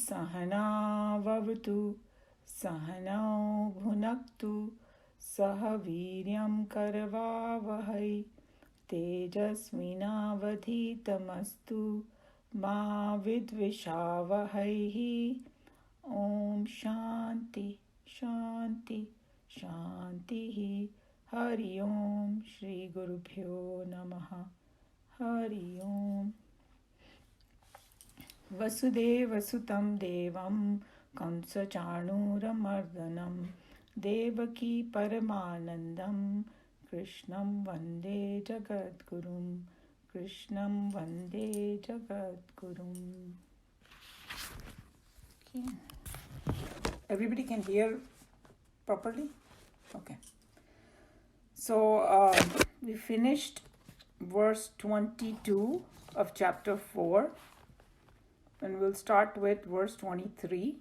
सहनाववतु सहनौ भुनक्तु सह वीर्यं करवावहै तेजस्विनावधीतमस्तु मा विद्विषावहैः ॐ शान्ति शान्ति शान्तिः हरि ओम श्री गुरुभ्यो नमः हरि ओम वसुदेवसुतं देवं कंसचाणूरमर्दनं देवकी परमानन्दं कृष्णं वन्दे जगद्गुरुं कृष्णं वन्दे जगद्गुरुं. Okay. Everybody can hear properly? Okay. So we finished verse 22 of chapter 4 and we'll start with verse 23.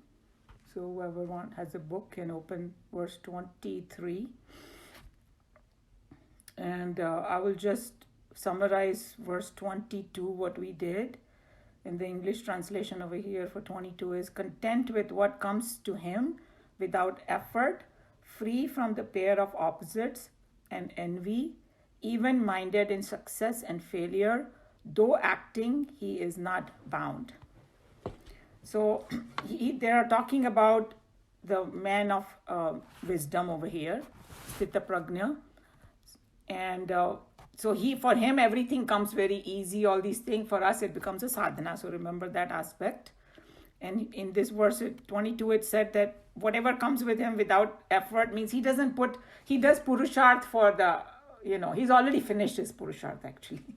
So whoever has a book can open verse 23 and I will just summarize verse 22 what we did. In the English translation over here for 22 is content with what comes to him without effort, free from the pair of opposites and envy, even-minded in success and failure, though acting, he is not bound. So they are talking about the man of wisdom over here, Sthita Prajna. And so for him, everything comes very easy, all these things. For us, it becomes a sadhana. So remember that aspect. And in this verse 22, it said that whatever comes with him without effort means he does Purusharth for the, he's already finished his Purusharth actually.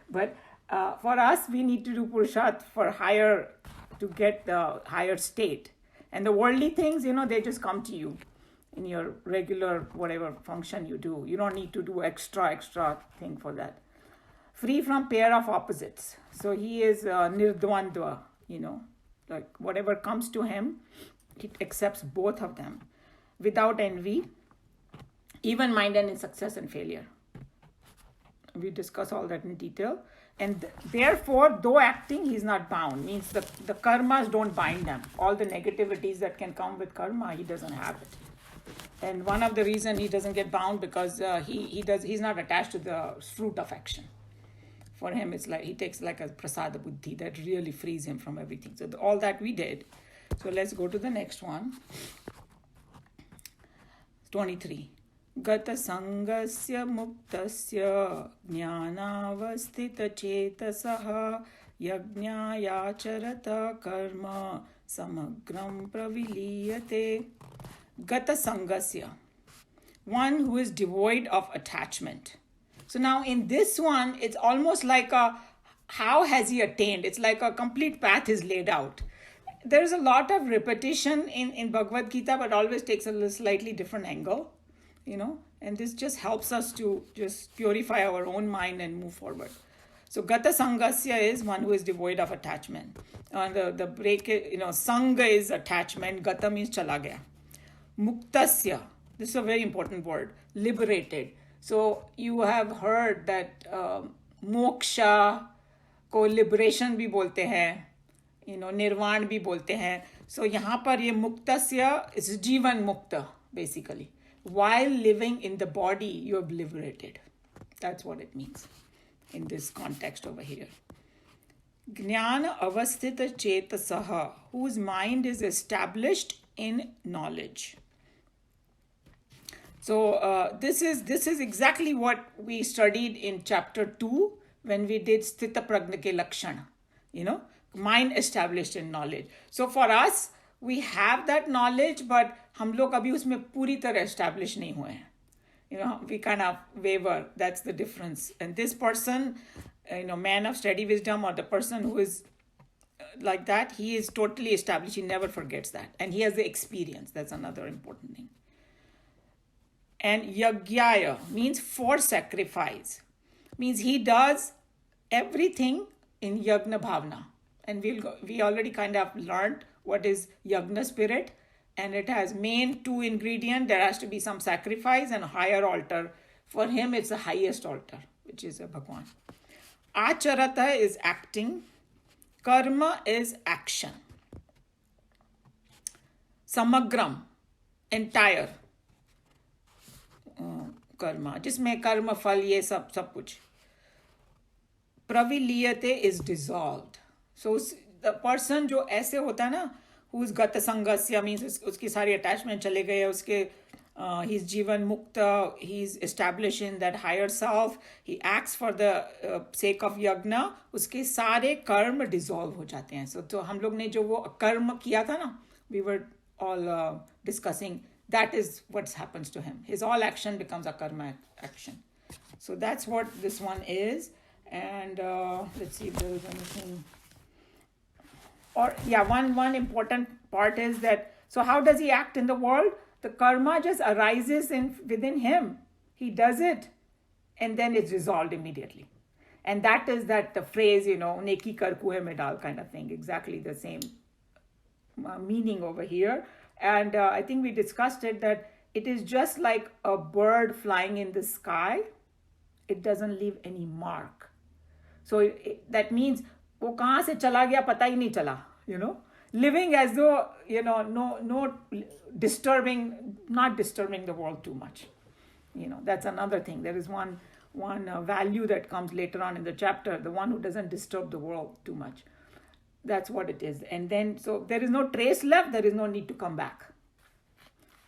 But for us, we need to do Purusharth to get the higher state. And the worldly things, they just come to you in your regular whatever function you do. You don't need to do extra thing for that. Free from pair of opposites. So he is nirdvandva, like whatever comes to him, he accepts both of them without envy, even-minded in success and failure. We discuss all that in detail. And therefore, though acting, he's not bound. Means the karmas don't bind them. All the negativities that can come with karma, he doesn't have it. And one of the reasons he doesn't get bound because he's not attached to the fruit of action. For him, it's like he takes like a prasada buddhi that really frees him from everything. So all that we did. So let's go to the next one. 23. Gata sangasya muktasya jnanavastita chetasaha yajnayacharata karma samagram praviliyate. Gata sangasya, one who is devoid of attachment. So now in this one, it's almost like how has he attained? It's like a complete path is laid out. There's a lot of repetition in Bhagavad Gita, but always takes a slightly different angle, and this just helps us to just purify our own mind and move forward. So Gata Sangasya is one who is devoid of attachment. The break, Sanga is attachment, Gata means chala gaya. Muktasya, this is a very important word, liberated. So you have heard that moksha ko liberation bhi bolte hain, nirvan bhi bolte hain. So यहाँ पर ये muktasya is जीवन mukta basically. While living in the body, you have liberated. That's what it means in this context over here. Jnana avasthita chetasaha, whose mind is established in knowledge. So this is exactly what we studied in chapter 2 when we did Sthita Prajna ke Lakshana, mind established in knowledge. So for us, we have that knowledge, but हम लोग अभी उसमें पूरी तरह established नहीं हुए हैं. We kind of waver. That's the difference. And this person, man of steady wisdom, or the person who is like that, he is totally established. He never forgets that. And he has the experience. That's another important thing. And yagyaya means for sacrifice. Means he does everything in yagna bhavna. And we already kind of learned what is yagna spirit. And it has main 2 ingredients. There has to be some sacrifice and higher altar. For him, it's the highest altar, which is a Bhagwan. Acharata is acting. Karma is action. samagram, entire Karma, जिसमें कर्म फल ये सब सब कुछ, प्रविलीयते is dissolved. So the person जो ऐसे होता है ना, who is गत संगस्य means उसकी सारी attachment चले गए, उसके he's जीवन मुक्त, he's established in that higher self, he acts for the sake of yagna, उसके सारे कर्म dissolve हो जाते हैं. So तो हम लोग ने जो वो कर्म किया था ना, we were all discussing, that is what happens to him. His all action becomes a karma action. So that's what this one is. And let's see if there is anything. Or yeah, one important part is that, so how does he act in the world? The karma just arises within him. He does it, and then it's resolved immediately. And that is that the phrase, neki kar kuhe mein dal kind of thing. Exactly the same meaning over here. And I think we discussed it, that it is just like a bird flying in the sky. It doesn't leave any mark. So that means वो कहाँ से चला गया पता ही नहीं चला, living as though, no disturbing, not disturbing the world too much. That's another thing. There is one value that comes later on in the chapter, the one who doesn't disturb the world too much. That's what it is. And then, so there is no trace left, there is no need to come back.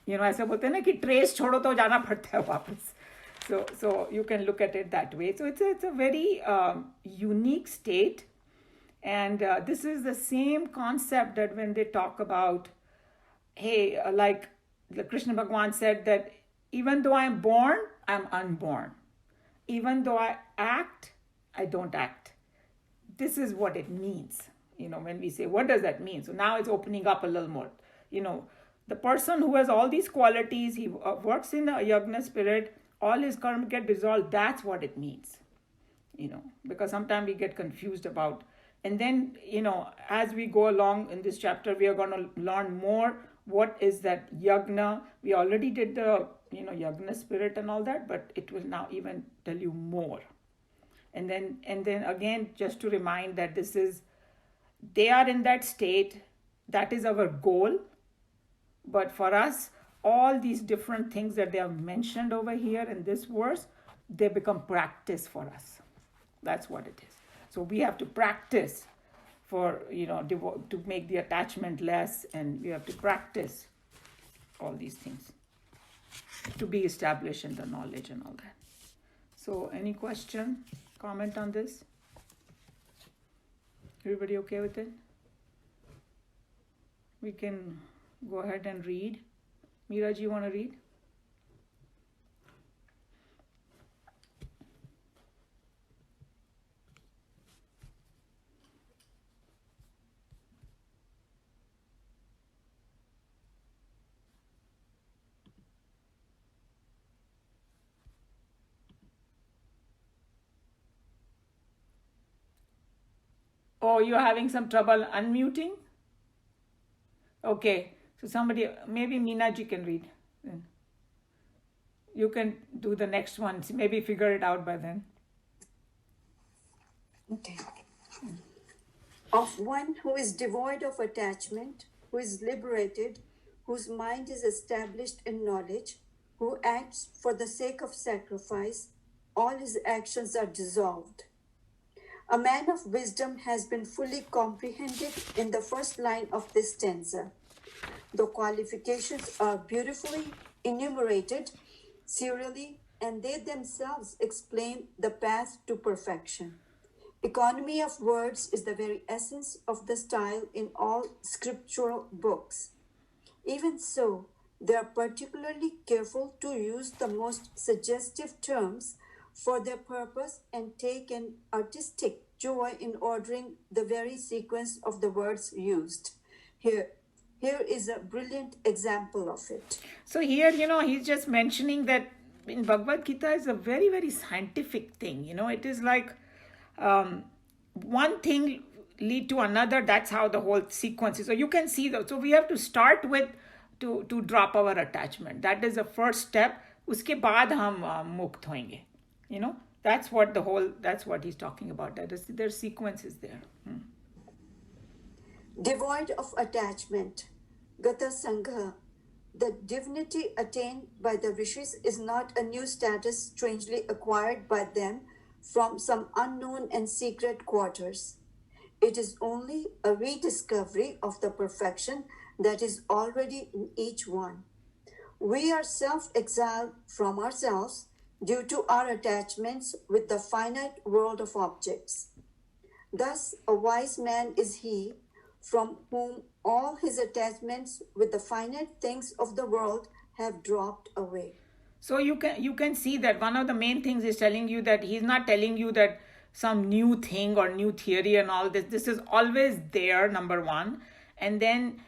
ऐसे बोलते हैं ना कि trace छोड़ो तो जाना पड़ता है वापस. So you can look at it that way. So it's a very unique state. And this is the same concept that when they talk about, hey, like the Krishna Bhagavan said that even though I'm born, I'm unborn. Even though I act, I don't act. This is what it means. When we say, what does that mean? So now it's opening up a little more. The person who has all these qualities, he works in the yagna spirit, all his karma get dissolved. That's what it means. Because sometimes we get confused about. And then, as we go along in this chapter, we are going to learn more. What is that yagna? We already did the, yagna spirit and all that, but it will now even tell you more. And then again, just to remind that they are in that state, that is our goal. But for us, all these different things that they have mentioned over here in this verse, they become practice for us. That's what it is. So we have to practice for, to make the attachment less, and we have to practice all these things to be established in the knowledge and all that. So any question, comment on this? Everybody okay with it? We can go ahead and read. Meera ji, you want to read? Oh, you're having some trouble unmuting? Okay. So somebody, maybe Meena ji can read. You can do the next one. Maybe figure it out by then. Okay. Of one who is devoid of attachment, who is liberated, whose mind is established in knowledge, who acts for the sake of sacrifice, all his actions are dissolved. A man of wisdom has been fully comprehended in the first line of this stanza. The qualifications are beautifully enumerated serially, and they themselves explain the path to perfection. Economy of words is the very essence of the style in all scriptural books. Even so, they are particularly careful to use the most suggestive terms for their purpose and take an artistic joy in ordering the very sequence of the words used. Here is a brilliant example of it. So here, he's just mentioning that in Bhagavad Gita is a very, very scientific thing. It is like one thing lead to another. That's how the whole sequence is. So you can see that. So we have to start with to drop our attachment. That is the first step. Uske baad hum mukt hoenge. That's what he's talking about. Their sequence is there. Devoid of attachment. Gata Sangha, the divinity attained by the rishis is not a new status strangely acquired by them from some unknown and secret quarters. It is only a rediscovery of the perfection that is already in each one. We are self-exiled from ourselves due to our attachments with the finite world of objects. Thus, a wise man is he from whom all his attachments with the finite things of the world have dropped away. So you can see that one of the main things is telling you that he's not telling you that some new thing or new theory and all this. This is always there, number one. And then,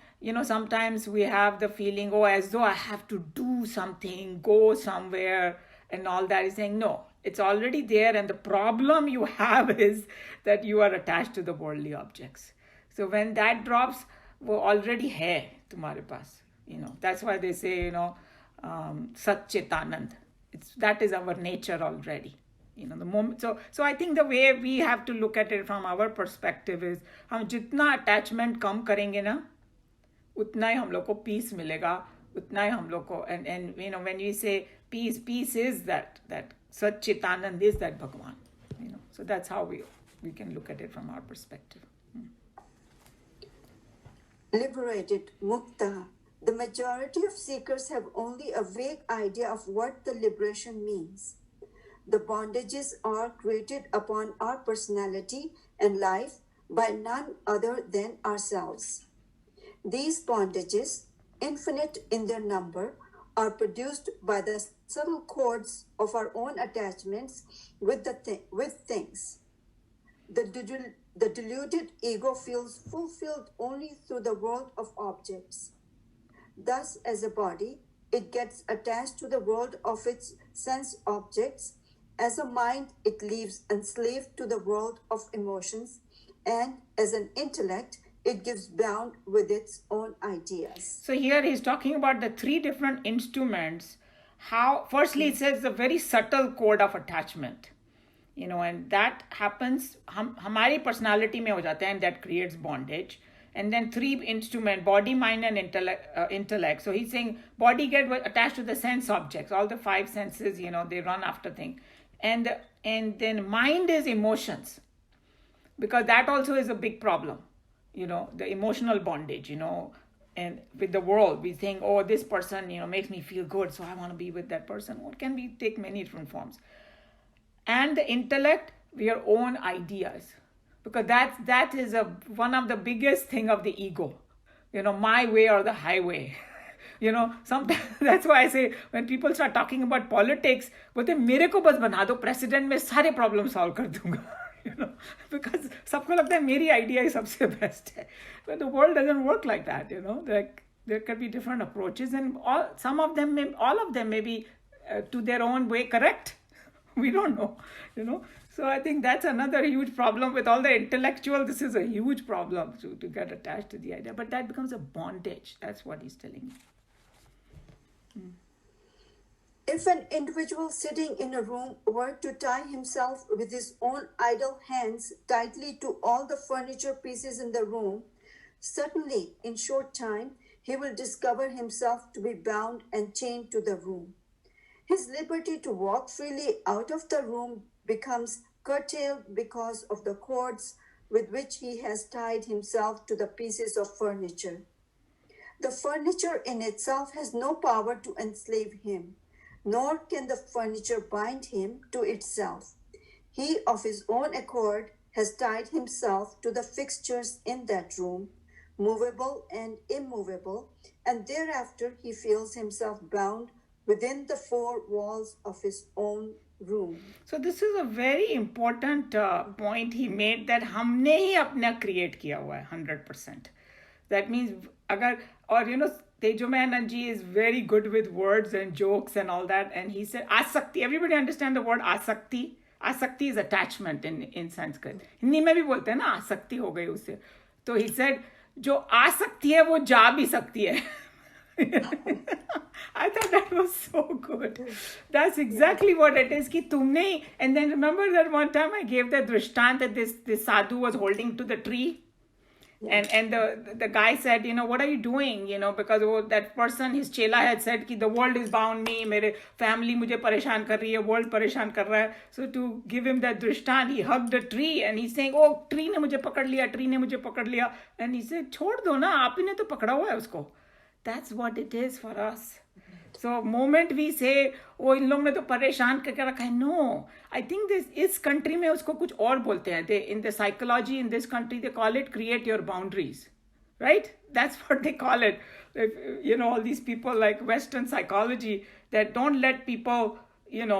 sometimes we have the feeling, oh, as though I have to do something, go somewhere, and all that. Is saying, no, it's already there. And the problem you have is that you are attached to the worldly objects. So when that drops, वो already है तुम्हारे पास. That's why they say, Sat Chetanand. That is our nature already. The moment. So I think the way we have to look at it from our perspective is, हम जितना attachment कम करेंगे ना, उतना ही हम लोग को peace मिलेगा, उतना ही हम लोग को, and when we say peace is that Sat Chetanand is that Bhagwan. So that's how we can look at it from our perspective. Liberated, mukta. The majority of seekers have only a vague idea of what the liberation means. The bondages are created upon our personality and life by none other than ourselves. These bondages, infinite in their number, are produced by the subtle cords of our own attachments with things. The deluded ego feels fulfilled only through the world of objects. Thus, as a body, it gets attached to the world of its sense objects. As a mind, it lives enslaved to the world of emotions. And as an intellect, it gives bound with its own ideas. So here he's talking about the three different instruments. How, firstly, it says the very subtle cord of attachment. And that happens, हमारी personality में हो जाता है, and that creates bondage. And then three instrument, body, mind, and intellect. So he's saying body get attached to the sense objects, all the five senses, they run after things. And then mind is emotions, because that also is a big problem, the emotional bondage, and with the world, we think, oh, this person, makes me feel good, so I want to be with that person. What can be take many different forms. And the intellect, your own ideas, because that is one of the biggest thing of the ego, my way or the highway. Sometimes that's why I say when people start talking about politics, बोलते मेरे को बस बना दो president, में सारे problem solve कर दूंगा. Because सबको लगता है मेरी idea ही सबसे best है. But the world doesn't work like that. Like there can be different approaches, and all of them may be to their own way correct. We don't know. So I think that's another huge problem with all the intellectual. This is a huge problem to get attached to the idea. But that becomes a bondage. That's what he's telling me. If an individual sitting in a room were to tie himself with his own idle hands tightly to all the furniture pieces in the room, certainly in short time he will discover himself to be bound and chained to the room. His liberty to walk freely out of the room becomes curtailed because of the cords with which he has tied himself to the pieces of furniture. The furniture in itself has no power to enslave him, nor can the furniture bind him to itself. He, of his own accord, has tied himself to the fixtures in that room, movable and immovable, and thereafter he feels himself bound within the four walls of his own room. So this is a very important point he made, that हमने ही अपना create किया हुआ है 100%. That means अगर, और Tejomayanand ji is very good with words and jokes and all that, and he said asakti. Everybody understand the word asakti? Asakti is attachment in Sanskrit. Hindi में भी बोलते हैं ना, आसक्ति हो गई उससे. तो he said जो आ सकती है वो जा भी सकती है. I thought that was so good. That's exactly what it is. कि तुमने, and then remember that one time I gave the drishtant that this sadhu was holding to the tree, Yeah. And the guy said, what are you doing? Because that person, his chela, had said कि the world is bound me, मेरे family मुझे परेशान कर रही है, world परेशान कर रहा है. So to give him that दृष्टांत, he hugged a tree and he's saying, oh, tree ने मुझे पकड़ लिया, tree ने मुझे पकड़ लिया. And he said, छोड़ दो ना, आप ही ने तो पकड़ा हुआ है उसको. That's what it is for us. So moment we say, oh, इन लोग ने तो परेशान करके रखा है, no. I think इस country में उसको कुछ और बोलते हैं. In the psychology in this country, they call it create your boundaries, right? That's what they call it. All these people like Western psychology that don't let people,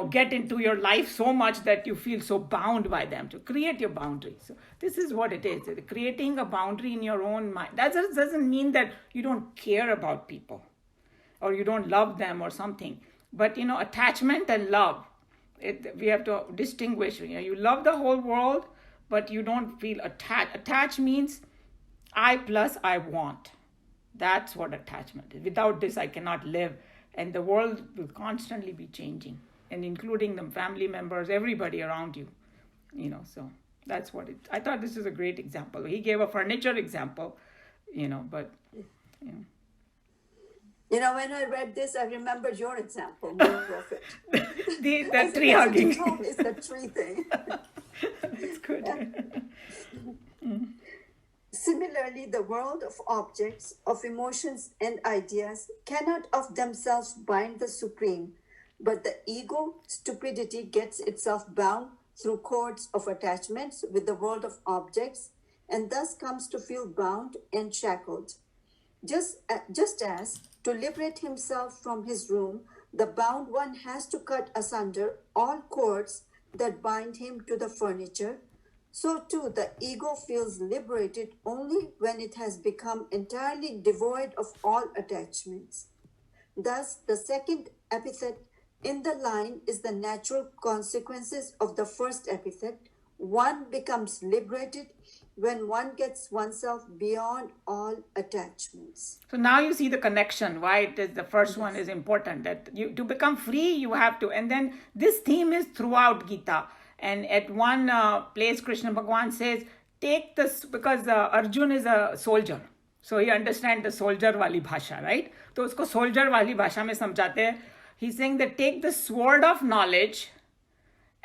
get into your life so much that you feel so bound by them. To create your boundaries. So this is what it is. Creating a boundary in your own mind. That doesn't mean that you don't care about people or you don't love them or something. But, attachment and love, we have to distinguish. You love the whole world, but you don't feel attached. Attached means I plus I want. That's what attachment is. Without this, I cannot live. And the world will constantly be changing, and including the family members, everybody around you. So that's what it. I thought this is a great example. He gave a furniture example, but. When I read this, I remembered your example more of it. the tree hugging. It's the tree thing. That's good. Yeah. Similarly, the world of objects, of emotions and ideas cannot of themselves bind the Supreme, but the ego, stupidity, gets itself bound through cords of attachments with the world of objects, and thus comes to feel bound and shackled. Just as to liberate himself from his room, the bound one has to cut asunder all cords that bind him to the furniture, so too the ego feels liberated only when it has become entirely devoid of all attachments. Thus, the second epithet in the line is the natural consequences of the first epithet. One becomes liberated when one gets oneself beyond all attachments. So now you see the connection, why it is the first one is important, that to become free you have to. And then this theme is throughout Gita. And at one place Krishna Bhagwan says, take this, because Arjun is a soldier. So he understands the soldier wali bhasha, right? So usko soldier wali bhasha mein samjhate hai. He's saying that take the sword of knowledge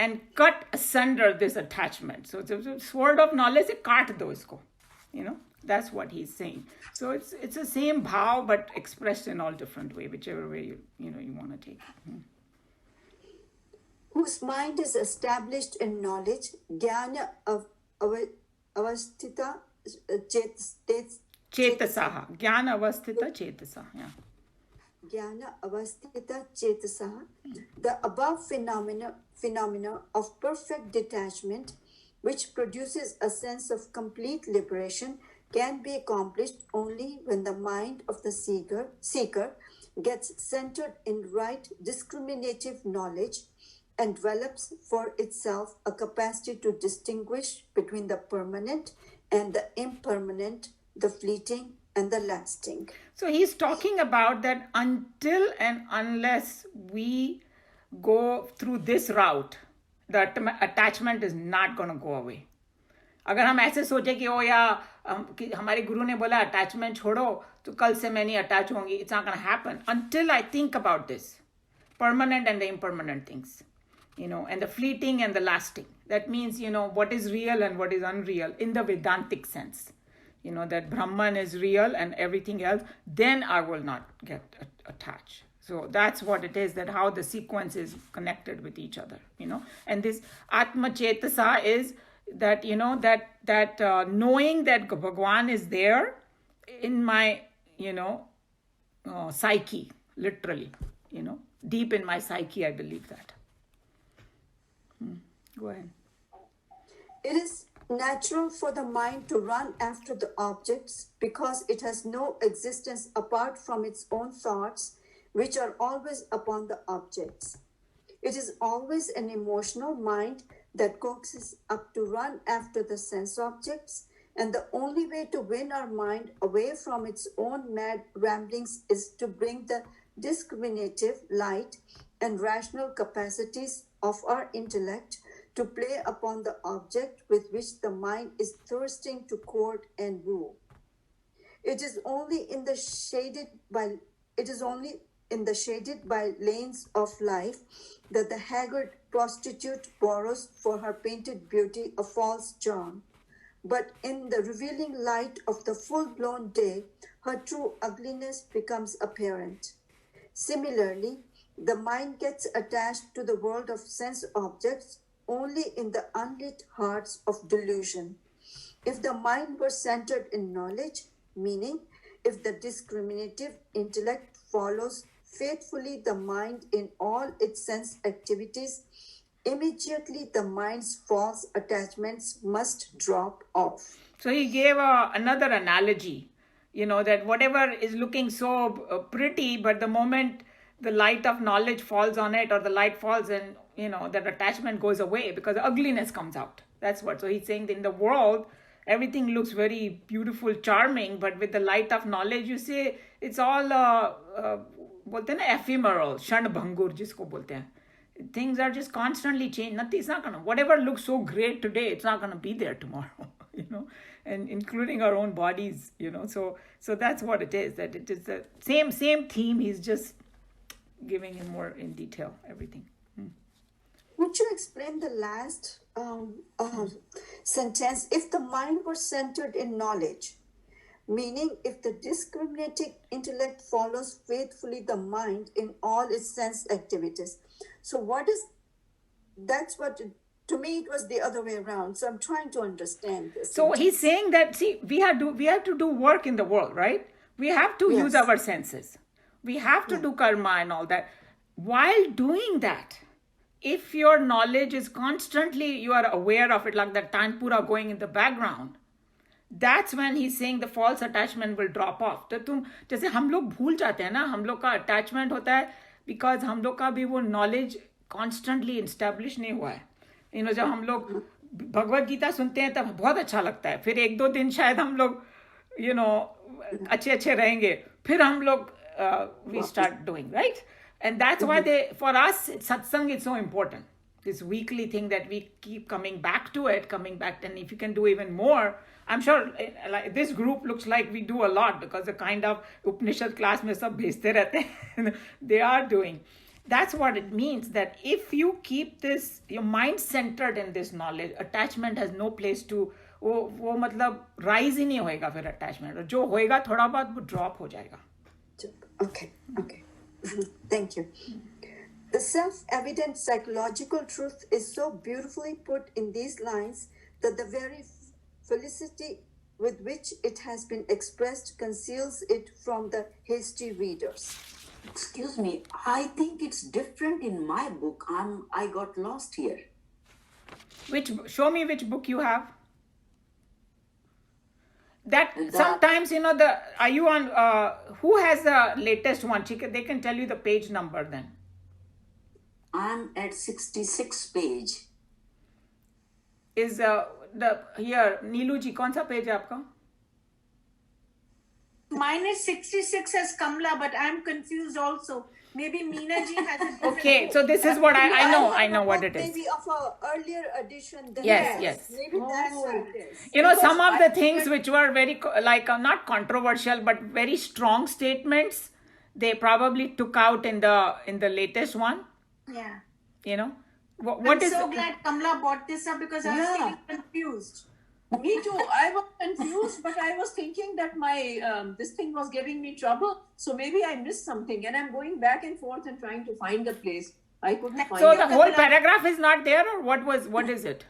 and cut asunder this attachment. So the sword of knowledge, kaat do isko. That's what he's saying. So it's the same bhav, but expressed in all different way, whichever way you want to take it. Whose mind is established in knowledge, jnana avasthita Chetasaha. Jnana avasthita chetasaha. Yeah. Jnana avasthita chetasaha. The above phenomena of perfect detachment, which produces a sense of complete liberation, can be accomplished only when the mind of the seeker gets centered in right discriminative knowledge and develops for itself a capacity to distinguish between the permanent and the impermanent, the fleeting and the lasting. So he's talking about that until and unless we go through this route, the attachment is not going to go away. अगर हम ऐसे सोचे कि ओ या कि हमारे गुरु ने बोला अटैचमेंट छोड़ो तो कल से मैं नहीं अटैच होंगी, it's not going to happen until I think about this permanent and the impermanent things, and the fleeting and the lasting. That means, what is real and what is unreal in the Vedantic sense, that Brahman is real and everything else, then I will not get attached. So that's what it is, that how the sequence is connected with each other, and this Atma Chetasa is that, that knowing that Bhagwan is there in my, psyche, literally, deep in my psyche, I believe that. Go ahead. It is natural for the mind to run after the objects because it has no existence apart from its own thoughts, which are always upon the objects. It is always an emotional mind that coaxes up to run after the sense objects, and the only way to win our mind away from its own mad ramblings is to bring the discriminative light and rational capacities of our intellect to play upon the object with which the mind is thirsting to court and woo. It is only in the shaded by lanes of life that the haggard prostitute borrows for her painted beauty a false charm. But in the revealing light of the full-blown day, her true ugliness becomes apparent. Similarly, the mind gets attached to the world of sense objects only in the unlit hearts of delusion. If the mind were centered in knowledge, meaning if the discriminative intellect follows faithfully the mind in all its sense activities, immediately the mind's false attachments must drop off. So he gave another analogy, that whatever is looking so pretty, but the moment the light of knowledge falls on it, or the light falls, and that attachment goes away because ugliness comes out. That's what. So he's saying that in the world, everything looks very beautiful, charming, but with the light of knowledge, you say it's all बोलते हैं ना ephemeral, क्षण भंगुर जिसको बोलते हैं. Things are just constantly changing. Nothing, it's not gonna, whatever looks so great today, it's not gonna be there tomorrow, and including our own bodies, So that's what it is. That it is the same theme. He's just giving in more in detail everything. Would you explain the last sentence? If the mind were centered in knowledge, meaning if the discriminating intellect follows faithfully the mind in all its sense activities. So to me it was the other way around. So I'm trying to understand this. So he's saying that, see, we have to do work in the world, right? We have to use our senses. We have to do karma and all that. While doing that, if your knowledge is constantly, you are aware of it, like that tanpura going in the background, that's when he's saying the false attachment will drop off. तो तुम जैसे हम लोग भूल जाते हैं ना, हम लोग का attachment होता है because हम लोग का भी वो knowledge constantly establish नहीं हुआ है. जब हम लोग भगवत गीता सुनते हैं तब बहुत अच्छा लगता है. फिर 1-2 दिन शायद हम लोग अच्छे रहेंगे. फिर हम लोग we start doing, right? And that's why for us, satsang is so important. This weekly thing that we keep coming back to it, and if you can do even more, I'm sure like this group looks like we do a lot because the kind of Upanishad class mein sab bhejte rehte hain, they are doing. That's what it means, that if you keep your mind centered in this knowledge, attachment has no place to, वो मतलब rise ही नहीं होएगा फिर attachment, और जो होएगा थोड़ा बहुत वो drop हो जाएगा. Okay. Thank you. The self-evident psychological truth is so beautifully put in these lines that the very felicity with which it has been expressed conceals it from the hasty readers. Excuse me, I think it's different in my book. I got lost here. Show me which book you have. That sometimes, are you on, who has the latest one? They can tell you the page number then. I'm at 66 page. Is here, Neelu ji, kaun sa page hai aapka? Mine is 66 as Kamla, but I'm confused also. Maybe Meena ji has a different Okay, book. so this is what I know what it is. Maybe of an earlier edition than Yes. Maybe that's what it is. Some of the things which were very, not controversial, but very strong statements, they probably took out in the latest one. Yeah. What I'm so glad Kamla bought this up because I was feeling confused. Me too. I was confused, but I was thinking that my this thing was giving me trouble. So maybe I missed something, and I'm going back and forth and trying to find the place. I couldn't find So it. the whole paragraph is not there, or what is it?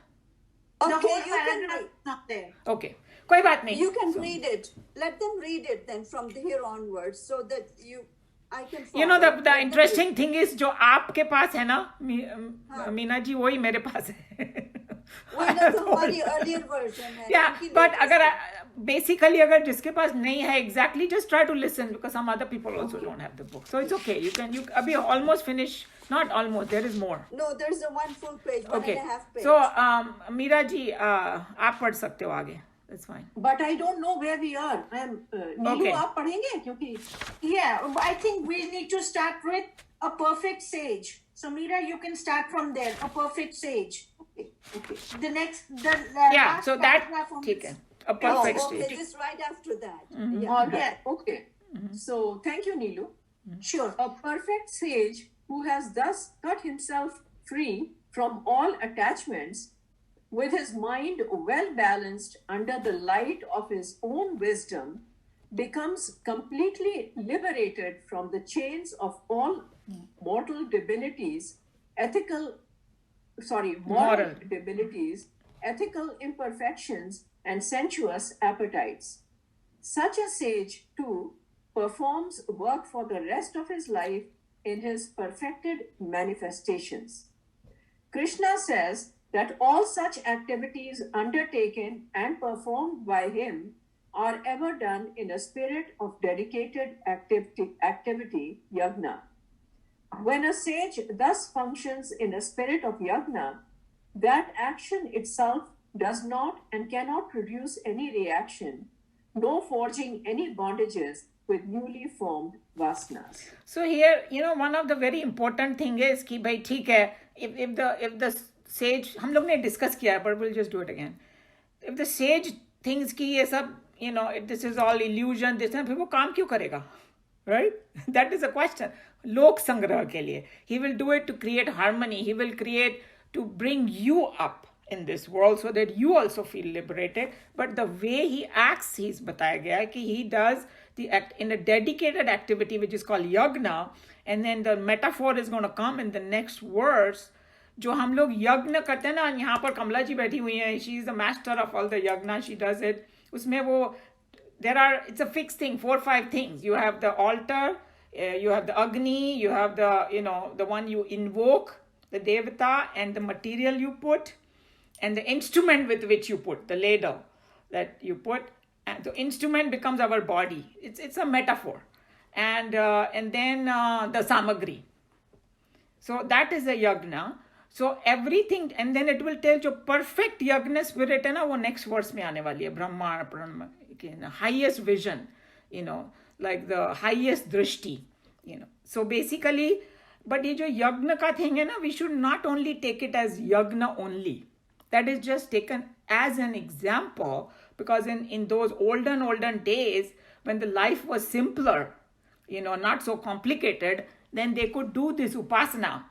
The Okay, whole you can paragraph read. is not there. Okay. कोई बात नहीं. You can read it. Let them read it then from here onwards, so that I can follow. The interesting thing is जो आपके पास है ना, मीना जी, वही मेरे पास है. तो हमारी earlier version है. Yeah, but basically अगर जिसके पास नहीं है, exactly, just try to listen, because some other people also don't have the book. So it's okay. You अभी almost finish. Not almost. There is more. No, there's a one full page, one Okay. and a half page. So Meera ji, आप पढ़ सकते हो आगे. That's fine. But I don't know where we are. Neelu, Okay. आप पढ़ेंगे क्योंकि Yeah, I think we need to start with a perfect sage. So Meera, you can start from there. A perfect sage. okay. The Yeah. last So that paragraph on ठीक this. है. a perfect okay, stage. just right after that. All Yeah. right. Okay. So thank you, Neelu. Sure. A perfect sage who has thus cut himself free from all attachments, with his mind well balanced under the light of his own wisdom, becomes completely liberated from the chains of all mortal debilities, moral Moral. debilities, ethical imperfections, and sensuous appetites. Such a sage, too, performs work for the rest of his life in his perfected manifestations. Krishna says that all such activities undertaken and performed by him are ever done in a spirit of dedicated activity yajna. When a sage thus functions in a spirit of yajna, that action itself does not and cannot produce any reaction, no forging any bondages with newly formed vasanas. So here, one of the very important thing is कि भाई ठीक है, if the sage, हम लोग ने discuss किया है, but we'll just do it again. If the sage thinks कि ये सब, this is all illusion, this, फिर वो काम क्यों करेगा? Right? That is a question. लोक संग्रह के लिए. He will do it to create harmony. He will create to bring you up in this world so that you also feel liberated. But the way he acts, he's बताया गया है कि he does the act in a dedicated activity which is called yagna, and then the metaphor is going to come in the next verse. जो हम लोग यज्ञ करते हैं ना, यहाँ पर कमला जी बैठी हुई हैं, she is the master of all the yagna, she does it. उसमें वो it's a fixed thing, 4 or 5 things. You have the altar, you have the agni, you have the the one you invoke, the devata, and the material you put, and the instrument with which you put, the ladle that you put. And the instrument becomes our body. It's a metaphor. And then the samagri. So that is a yagna. So everything, and then it will tell you perfect yagna spirit है ना, वो next verse में आने वाली है. Brahma, highest vision, like the highest drishti, So basically, but ये जो yagna का thing है ना, we should not only take it as yagna only. That is just taken as an example, because in those olden days, when the life was simpler, not so complicated, then they could do this upasana,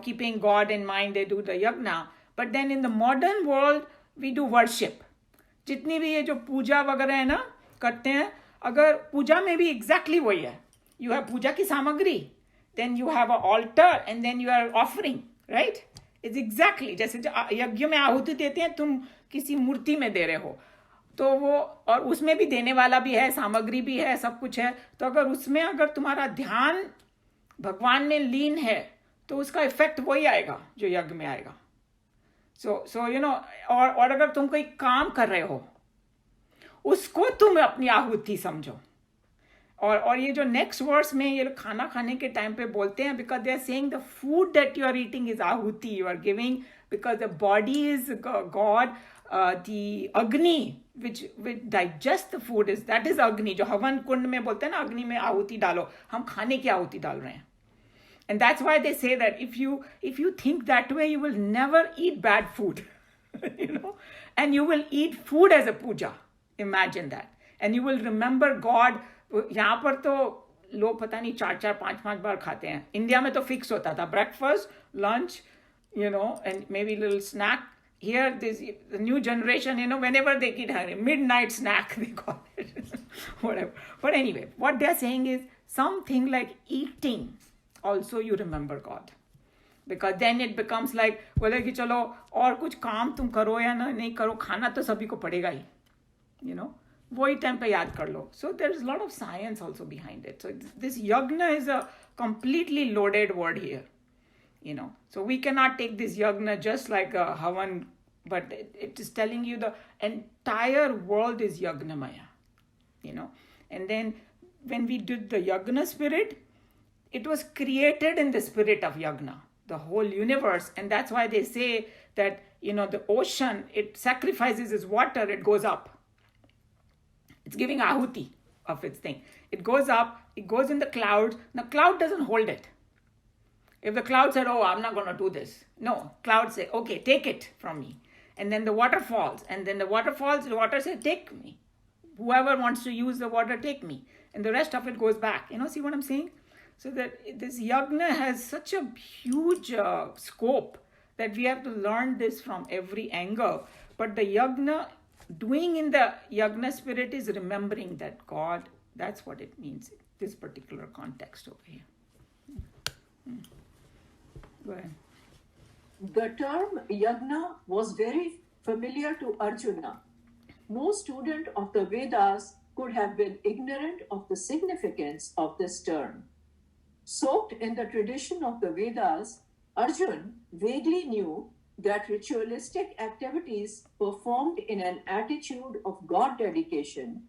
keeping God in mind, they do the yagna. But then in the modern world, we do worship. जितनी भी ये जो पूजा वगैरह है ना करते हैं, अगर पूजा में भी exactly वही है. You have पूजा की सामग्री, then you have an altar, and then you are offering, right? It's exactly जैसे यज्ञ में आहुति देते हैं, तुम किसी मूर्ति में दे रहे हो, तो वो, और उसमें भी देने वाला भी है, सामग्री भी है, सब कुछ है. तो अगर तुम्हारा ध्यान भगवान में लीन है, तो उसका इफेक्ट वही आएगा जो यज्ञ में आएगा. So और अगर तुम कोई काम कर रहे हो, उसको तुम अपनी आहुति समझो. और ये जो नेक्स्ट वर्स में ये लोग खाना खाने के टाइम पे बोलते हैं, because they are saying the food that you are eating is ahuti you are giving, because the body is god, the agni which digest the food that is agni. जो हवन कुंड में बोलते हैं ना, अग्नि में आहुति डालो, हम खाने की आहुति डाल रहे हैं. And that's why they say that if you think that way, you will never eat bad food, and you will eat food as a puja. Imagine that. And you will remember God. यहाँ पर तो लोग पता नहीं 4-4, 5-5 बार खाते हैं. India में तो फिक्स होता था, breakfast, lunch, and maybe a little snack. Here, the new generation, whenever they get hungry, midnight snack, they call it, whatever. But anyway, what they're saying is something like eating, also you remember God. Because then it becomes like, बोले कि चलो और कुछ काम तुम करो या नहीं करो, खाना तो सभी को पड़ेगा ही, वही टाइम पे याद कर लो. So there's a lot of science also behind it. So this yagna is a completely loaded word here. So we cannot take this yagna just like a havan, but it is telling you the entire world is yagnamaya, and then when we did the yagna spirit, it was created in the spirit of yagna, the whole universe. And that's why they say that, the ocean, it sacrifices its water, it goes up. It's giving ahuti of its thing. It goes up, it goes in the clouds. Now, cloud doesn't hold it. If the cloud said, oh, I'm not going to do this. No, cloud say, okay, take it from me. And then the water falls. And then the water falls, the water says, take me. Whoever wants to use the water, take me. And the rest of it goes back. See what I'm saying? So that this yagna has such a huge scope that we have to learn this from every angle. But the yagna, doing in the yagna spirit is remembering that God, that's what it means in this particular context over here. Go ahead. The term yagna was very familiar to Arjuna. No student of the Vedas could have been ignorant of the significance of this term. Soaked in the tradition of the Vedas, Arjun vaguely knew that ritualistic activities performed in an attitude of God dedication,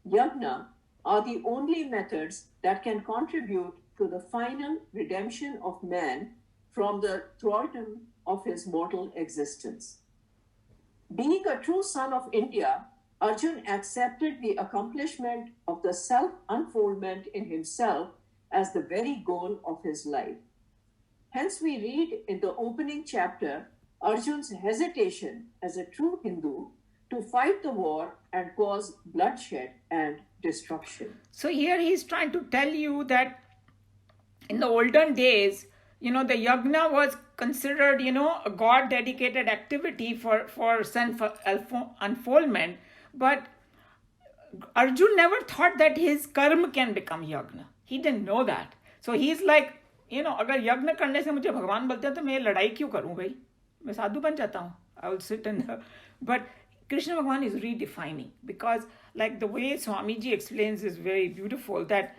yagna, are the only methods that can contribute to the final redemption of man from the thraldom of his mortal existence. Being a true son of India, Arjun accepted the accomplishment of the self-unfoldment in himself as the very goal of his life. Hence, we read in the opening chapter Arjun's hesitation as a true Hindu to fight the war and cause bloodshed and destruction. So here he's trying to tell you that in the olden days, the yagna was considered, a God-dedicated activity for self-unfoldment. But Arjun never thought that his karma can become yagna. He didn't know that. So he's like, अगर यज्ञ करने से मुझे भगवान बोलते हैं तो मैं लड़ाई क्यों करूं भाई, मैं साधु बन जाता हूं. I will sit in the... But Krishna Bhagavan is redefining, because like the way Swamiji explains is very beautiful, that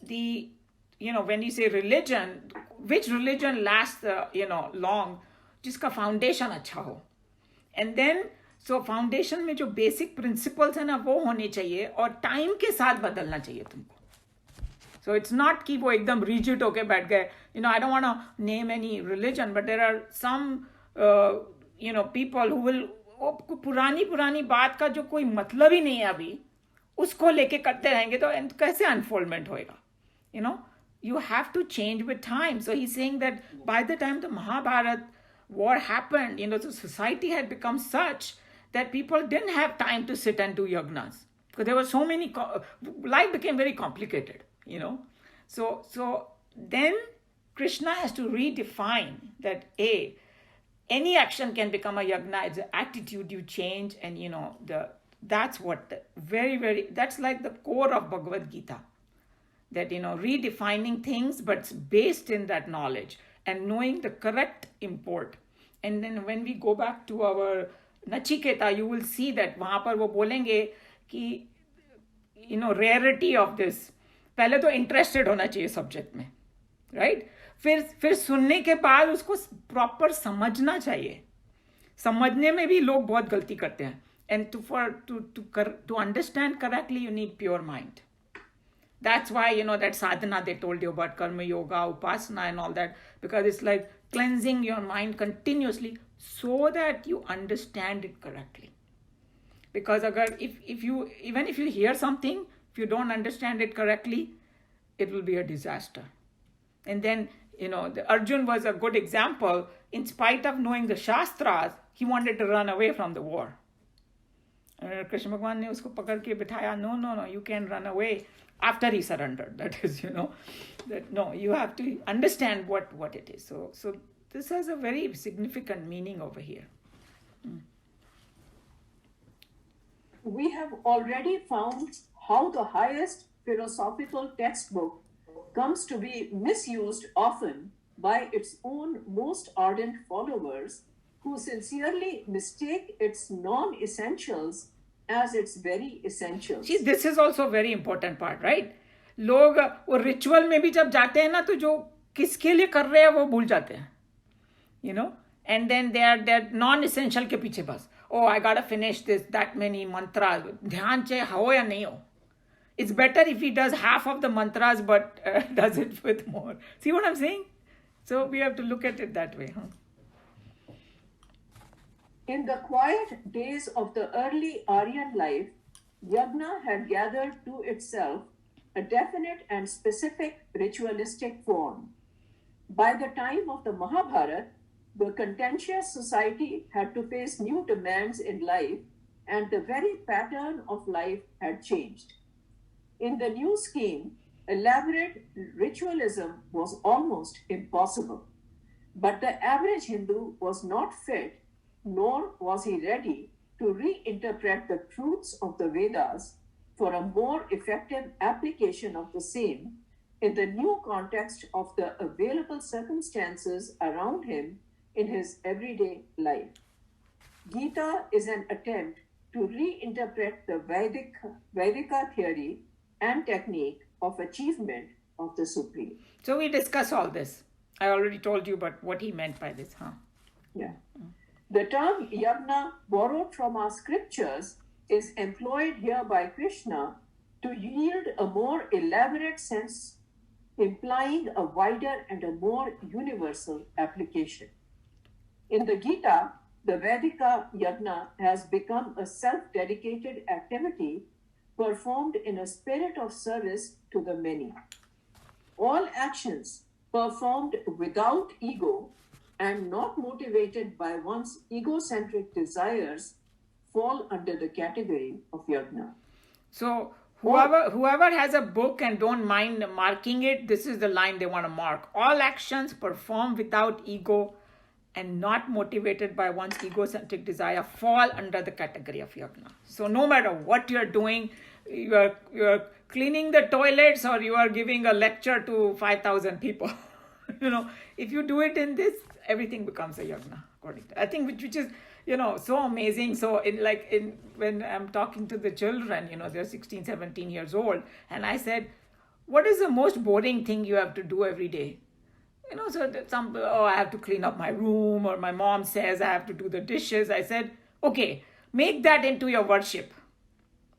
when you say religion, which religion lasts, long, जिसका foundation अच्छा हो. And then, so foundation में जो basic principles है ना, वो होने चाहिए और time के साथ बदलना चाहिए तुमको. So it's not कि वो एकदम rigid होके बैठ गए. I don't want to name any religion, but there are some, people who will पुरानी बात का जो कोई मतलब ही नहीं है अभी, उसको लेके करते रहेंगे तो कैसे unfoldment होएगा? You have to change with time. So he's saying that by the time the Mahabharata war happened, the society had become such that people didn't have time to sit and do yagnas, because there were so many, life became very complicated, So then Krishna has to redefine that, any action can become a yagna. It's an attitude you change, and that's what that's like the core of Bhagavad Gita. That redefining things, but based in that knowledge and knowing the correct import. And then when we go back to our Nachiketa, you will see that वहाँ पर वो बोलेंगे कि rarity of this. पहले तो interested होना चाहिए subject में, right? फिर सुनने के बाद उसको proper समझना चाहिए. समझने में भी लोग बहुत गलती करते हैं. And to understand correctly, you need pure mind. That's why, that sadhana they told you about, karma yoga, upasana and all that, because it's like cleansing your mind continuously so that you understand it correctly. Because even if you hear something, if you don't understand it correctly, it will be a disaster. And then, the Arjun was a good example. In spite of knowing the Shastras, he wanted to run away from the war. And Krishna Bhagavan ne usko pakad ke bithaya, no, you can't run away. After he surrendered, that is, that no, you have to understand what it is. So this has a very significant meaning over here. We have already found how the highest philosophical textbook comes to be misused often by its own most ardent followers, who sincerely mistake its non-essentials as its very essentials. See, this is also a very important part, right? लोग वो ritual में भी जब जाते हैं ना, तो जो किसके लिए कर रहे हैं वो भूल जाते हैं, and then they're non-essential के पीछे बस. Oh, I gotta finish that many mantras. ध्यान चाहे हो या नहीं हो. It's better if he does half of the mantras, but does it with more. See what I'm saying? So we have to look at it that way, huh? In the quiet days of the early Aryan life, yagna had gathered to itself a definite and specific ritualistic form. By the time of the Mahabharata, The contentious society had to face new demands in life, and the very pattern of life had changed. In the new scheme, elaborate ritualism was almost impossible. But the average Hindu was not fit, nor was he ready to reinterpret the truths of the Vedas for a more effective application of the same in the new context of the available circumstances around him in his everyday life. Geeta is an attempt to reinterpret the Vedika theory and technique of achievement of the Supreme. So we discuss all this. I already told you but what he meant by this, huh? Yeah. The term yagna, borrowed from our scriptures, is employed here by Krishna to yield a more elaborate sense, implying a wider and a more universal application. In the Gita, the Vedika yagna has become a self-dedicated activity performed in a spirit of service to the many. All actions performed without ego and not motivated by one's egocentric desires fall under the category of yagna. So whoever has a book and don't mind marking it, this is the line they want to mark. All actions performed without ego and not motivated by one's egocentric desire fall under the category of yagna. So no matter what you're doing, you're cleaning the toilets or you are giving a lecture to 5,000 people. If you do it in this, everything becomes a yagna, according to I think, which is so amazing. So when I'm talking to the children, they're 16, 17 years old, and I said, what is the most boring thing you have to do every day? So that I have to clean up my room, or my mom says I have to do the dishes. I said, okay, make that into your worship.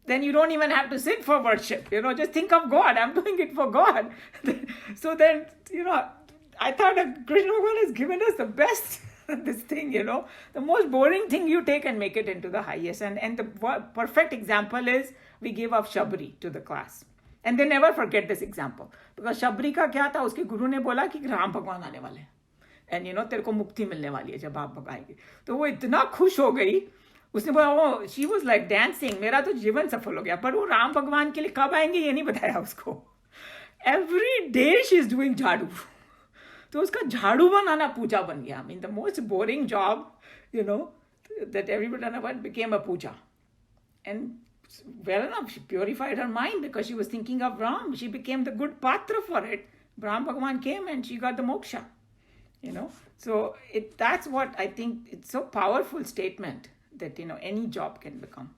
Then you don't even have to sit for worship. Just think of God. I'm doing it for God. So then, I thought that Krishna Bhagavan has given us the best, this thing, the most boring thing you take and make it into the highest. And the perfect example is we give up Shabri to the class. And they never forget this example. Because Shabri का क्या था, उसके गुरु ने बोला कि राम भगवान आने वाले हैं. And तेरे को मुक्ति मिलने वाली है जब आप भगाएगी. तो वो इतना खुश हो गई. उसने बोला she was like dancing. मेरा तो जीवन सफल हो गया. पर वो राम भगवान के लिए कब आएंगे ये नहीं बताया उसको. Every day she is doing झाड़ू. तो उसका झाड़ू बनाना पूजा बन गया. I mean, the most boring job, that everybody became a puja. And well enough, she purified her mind because she was thinking of Ram. She became the good patra for it. Ram Bhagavan came and she got the moksha. So that's what I think, it's so powerful statement that, any job can become.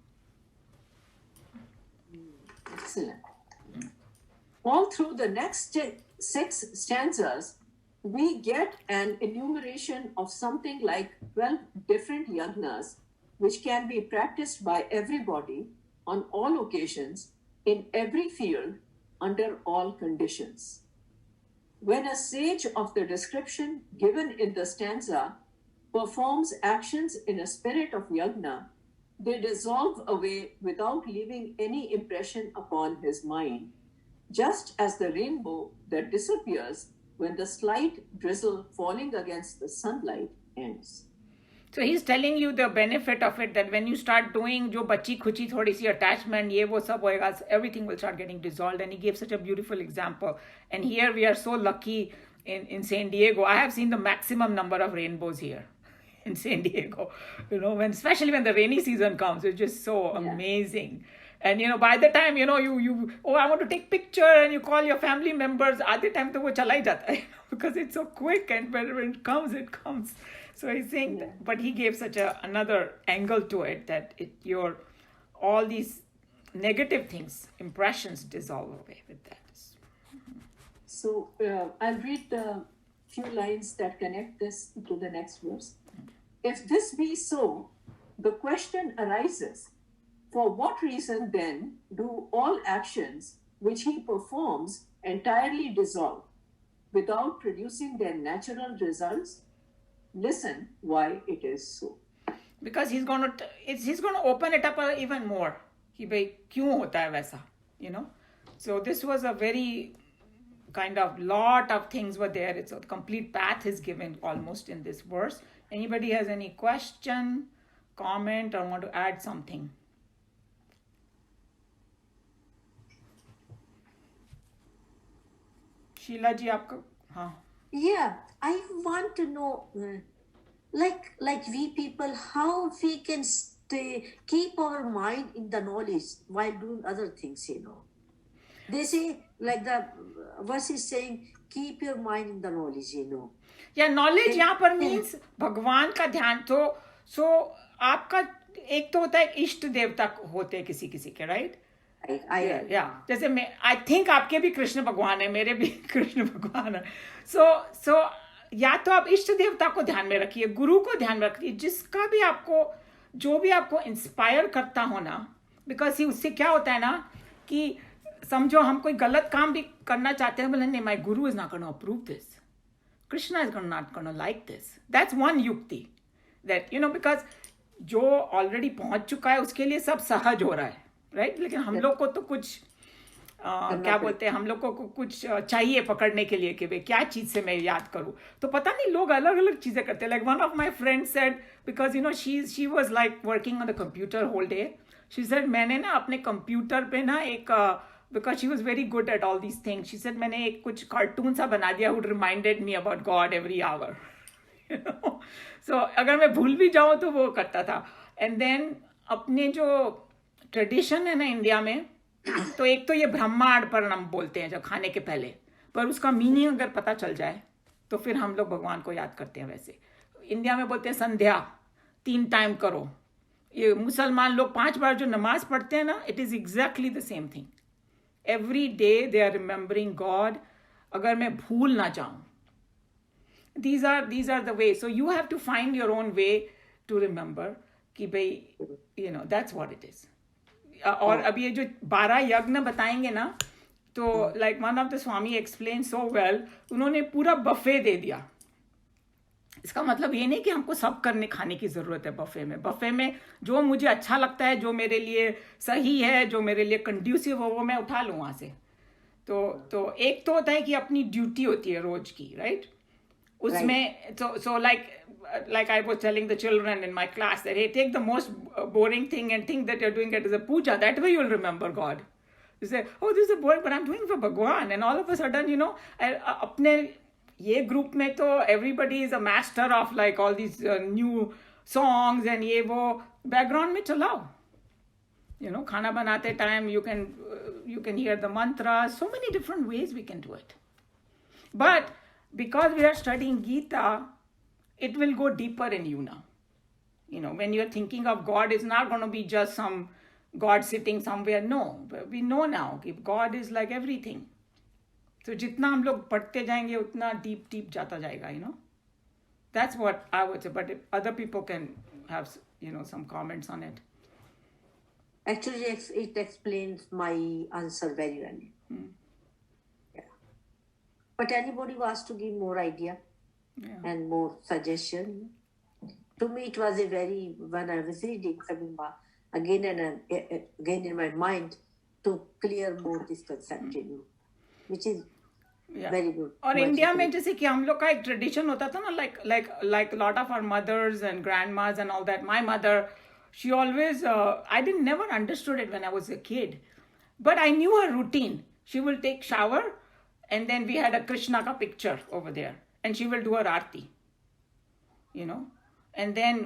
Excellent. All through the next 6 stanzas, we get an enumeration of something like 12 different yagnas, which can be practiced by everybody on all occasions, in every field, under all conditions. When a sage of the description given in the stanza performs actions in a spirit of yagna, they dissolve away without leaving any impression upon his mind, just as the rainbow that disappears when the slight drizzle falling against the sunlight ends. So he's telling you the benefit of it, that when you start doing jo bachi khuchi thodi si attachment, ye wo sab hoega, everything will start getting dissolved. And he gave such a beautiful example. And here we are so lucky in San Diego. I have seen the maximum number of rainbows here in San Diego. Especially when the rainy season comes, it's just so amazing. And by the time you I want to take picture, and you call your family members, aadhe time to wo chala hi jata hai, because it's so quick, and when it comes, it comes. So he's saying that, but he gave such another angle to it, that all these negative things, impressions dissolve away with that. So I'll read the few lines that connect this to the next verse. If this be so, the question arises, for what reason then do all actions which he performs entirely dissolve without producing their natural results? Listen why it is so. Because he's going to open it up even more. कि भाई क्यों होता है वैसा, So this was a very kind of lot of things were there. It's a complete path is given almost in this verse. Anybody has any question, comment, or want to add something? Sheila जी आपका हाँ Yeah, I want to know, like we people, how we can keep our mind in the knowledge while doing other things, you know. They say, like the verse is saying, keep your mind in the knowledge, you know. या knowledge यहाँ पर means भगवान का ध्यान तो सो आपका एक तो होता है इष्ट देवता होते हैं किसी किसी के राइट या जैसे मैं आई थिंक आपके भी कृष्ण भगवान है मेरे भी कृष्ण भगवान है सो या तो आप इष्ट देवता को ध्यान में रखिए गुरु को ध्यान में रखिए जिसका भी आपको जो भी आपको इंस्पायर करता हो ना बिकॉज उससे क्या होता है ना कि समझो हम कोई गलत काम भी करना चाहते हैं बोले नहीं माई गुरु is not gonna approve this Krishna is not going to like this. That's one yukti. That, you know, because जो already पहुंच चुका है उसके लिए सब सहज हो रहा है राइट लेकिन हम लोग को तो कुछ क्या बोलते हैं हम लोग को कुछ चाहिए पकड़ने के लिए कि भाई क्या चीज से मैं याद करूं तो पता नहीं लोग अलग अलग चीजें करते हैं like one of my friends said because you know she was like working on the computer whole day she said मैंने ना अपने कंप्यूटर पे ना एक because she was very good at all these things. She said, मैंने एक कुछ cartoon सा बना दिया who reminded me about God every hour. You know? So अगर मैं भूल भी जाऊँ तो वो करता था. And then अपने जो tradition है ना इंडिया में तो एक तो ये ब्रह्मार्पणम बोलते हैं जब खाने के पहले पर उसका मीनिंग अगर पता चल जाए तो फिर हम लोग भगवान को याद करते हैं वैसे इंडिया में बोलते हैं संध्या 3 टाइम करो ये मुसलमान लोग 5 बार जो नमाज पढ़ते हैं ना it is exactly the same thing Every day they are remembering God. अगर मैं भूल ना जाऊं. These are the ways. So you have to find your own way to remember कि भाई you know that's what it is. और अब ये जो 12 यज्ञ बताएंगे ना तो like one of the Swami explained so well उन्होंने पूरा बफे दे दिया. इसका मतलब ये नहीं कि हमको सब करने खाने की जरूरत है बफे में जो मुझे अच्छा लगता है जो मेरे लिए सही है जो मेरे लिए कंड्यूसिव हो वो मैं उठा लूँ वहाँ से तो एक तो होता है कि अपनी ड्यूटी होती है रोज की राइट उसमें so like I was telling the children in my class that hey take the most boring thing and think that you're doing it as a puja that way you'll remember God you say oh this is a boring but I'm doing it for Bhagwan and all of a sudden you know अपने ये group में तो everybody is a master of like all these new songs and ये वो background में चलाओ you know खाना बनाते time you can hear the mantra so many different ways we can do it but because we are studying Gita it will go deeper in you now you know when you're thinking of God it's not going to be just some God sitting somewhere no we know now if God is like everything तो जितना हम लोग पढ़ते जाएंगे उतना deep जाता जाएगा you know that's what I would say but if other people can have you know some comments on it actually it explains my answer very well yeah but anybody wants to give more idea and more suggestion to me it was a very when I was reading Kabima again and again in my mind to clear more this concept you know which is very good और India में जैसे कि हम लोग का एक tradition होता था ना like lot of our mothers and grandmas and all that my mother she always I didn't never understood it when I was a kid but I knew her routine she will take shower and then we had a Krishna ka picture over there and she will do her aarti you know and then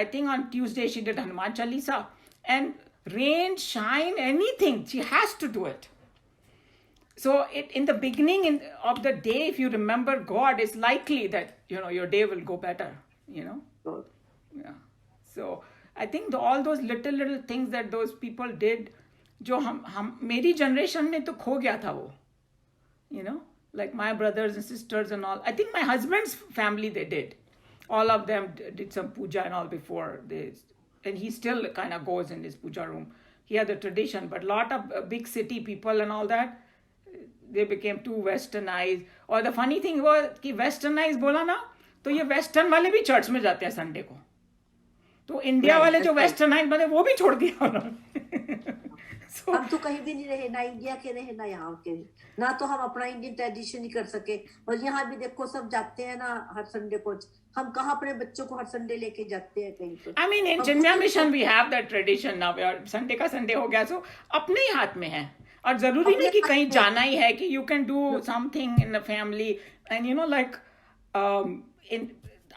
I think on Tuesday she did Hanuman Chalisa and rain shine anything she has to do it so in the beginning of the day if you remember God it's likely that you know your day will go better you know yeah so I think all those little things that those people did जो हम मेरी generation में तो खो गया था वो you know like my brothers and sisters and all I think my husband's family they did all of them did some puja and all before this and he still kind of goes in his puja room he had the tradition but lot of big city people and all that they became too westernized और the funny thing was कि westernized बोला ना तो ये western वाले भी church में जाते हैं संडे को तो इंडिया वाले जो westernized बने वो भी छोड़ दिया उन्होंने हम तो कहीं भी नहीं रहे, ना इंडिया के रहे ना यहाँ के, ना तो हम अपना इंडियन ट्रेडिशन ही कर सके। और यहाँ भी देखो सब जाते हैं ना हर संडे को, हम कहाँ अपने बच्चों को हर संडे लेके जाते हैं कहीं पर। I mean, in Chinmaya Mission we have that tradition now where Sunday का संडे हो गया, so अपने ही हाथ में है। और जरूरी नहीं कि कहीं जाना ही है, कि you can do something in the family. And you know, like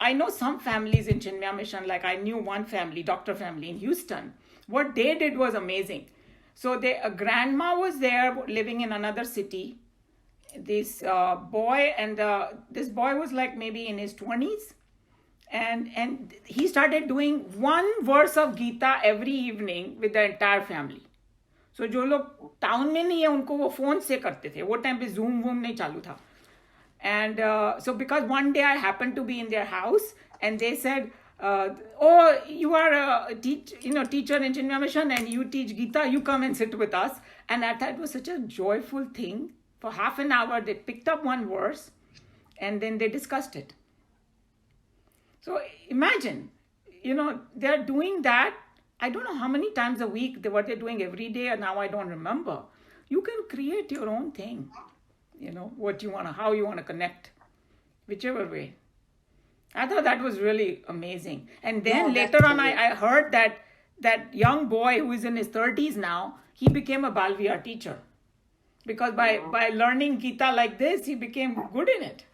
I know some families in Chinmaya Mission, like I knew one family, doctor family in Houston. What they did was amazing. So a grandma was there living in another city. This boy, and this boy was like maybe in his 20s. And he started doing one verse of Geeta every evening with the entire family. So जो लोग town में नहीं है उनको वो phone से करते थे, वो टाइम पे जूम वूम नहीं चालू था. And so because one day I happened to be in their house and they said, oh, you are a teacher in Chinmaya Mission and you teach Geeta, you come and sit with us. And I thought it was such a joyful thing. For half an hour they picked up one verse and then they discussed it. So imagine, they're doing that. I don't know how many times a week, what they're doing every day, and now I don't remember. You can create your own thing, what you want to, how you want to connect, whichever way. I thought that was really amazing. And then later on, I heard that young boy who is in his 30s now, he became a Balviya teacher. Because by learning Geeta like this, he became good in it.